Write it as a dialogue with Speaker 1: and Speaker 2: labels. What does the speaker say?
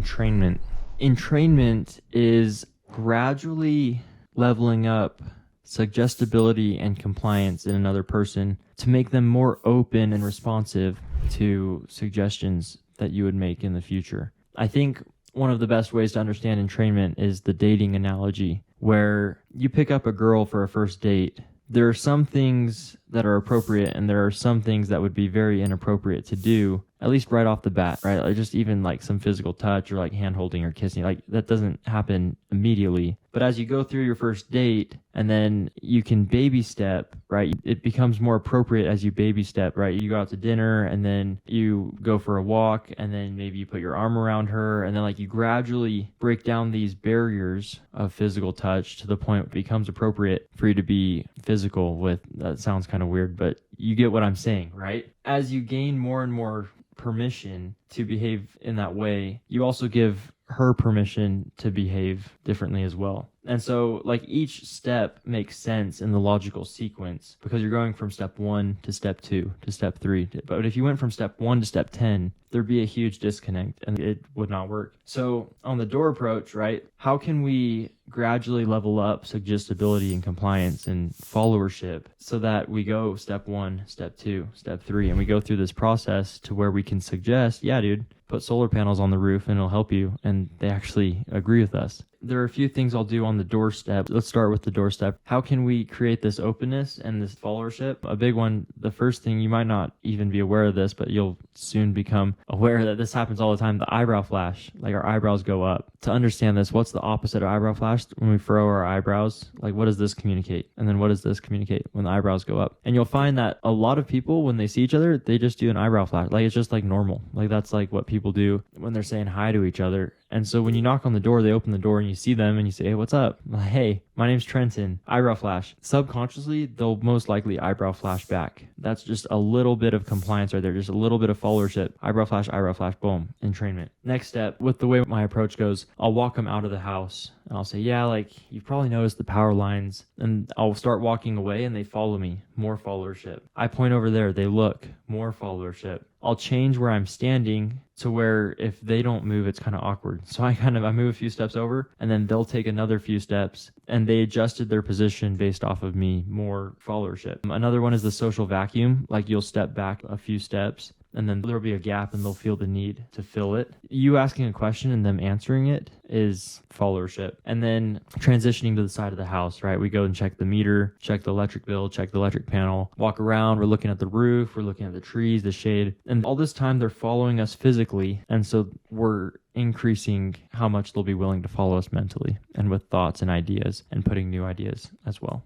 Speaker 1: entrainment. Entrainment is gradually leveling up suggestibility and compliance in another person to make them more open and responsive to suggestions that you would make in the future. I think one of the best ways to understand entrainment is the dating analogy, where you pick up a girl for a first date. There are some things that are appropriate and there are some things that would be very inappropriate to do, at least right off the bat, right? Like just even like some physical touch or like hand holding or kissing, like that doesn't happen immediately. But as you go through your first date and then you can baby step, right? It becomes more appropriate as you baby step, right? You go out to dinner and then you go for a walk and then maybe you put your arm around her and then like you gradually break down these barriers of physical touch to the point it becomes appropriate for you to be physical with, that sounds kind of weird, but you get what I'm saying, right? As you gain more and more permission to behave in that way, you also give her permission to behave differently as well. And so like each step makes sense in the logical sequence because you're going from step 1 to step 2 to step 3. But if you went from step 1 to step 10, there'd be a huge disconnect and it would not work. So on the door approach, right, how can we gradually level up suggestibility and compliance and followership so that we go step 1, step 2, step 3, and we go through this process to where we can suggest, yeah, dude, put solar panels on the roof and it'll help you. And they actually agree with us. There are a few things I'll do on the doorstep. Let's start with the doorstep. How can we create this openness and this followership? A big one, the first thing, you might not even be aware of this, but you'll soon become aware that this happens all the time. The eyebrow flash, like our eyebrows go up. To understand this, what's the opposite of eyebrow flash? When we furrow our eyebrows, like what does this communicate? And then what does this communicate when the eyebrows go up? And you'll find that a lot of people, when they see each other, they just do an eyebrow flash. Like it's just like normal. Like that's like what people do when they're saying hi to each other. And so when you knock on the door, they open the door and you see them and you say, hey, what's up? Like, hey, my name's Trenton. Eyebrow flash. Subconsciously, they'll most likely eyebrow flash back. That's just a little bit of compliance right there. Just a little bit of followership. Eyebrow flash, boom, entrainment. Next step, with the way my approach goes, I'll walk them out of the house. And I'll say, yeah, like you've probably noticed the power lines. And I'll start walking away and they follow me. More followership. I point over there. They look. More followership. I'll change where I'm standing to where if they don't move, it's kind of awkward. So I move a few steps over and then they'll take another few steps and they adjusted their position based off of me. More followership. Another one is the social vacuum. Like you'll step back a few steps and then there'll be a gap and they'll feel the need to fill it. You asking a question and them answering it is followership. And then transitioning to the side of the house, right? We go and check the meter, check the electric bill, check the electric panel, walk around. We're looking at the roof. We're looking at the trees, the shade. And all this time they're following us physically. And so we're increasing how much they'll be willing to follow us mentally and with thoughts and ideas and putting new ideas as well.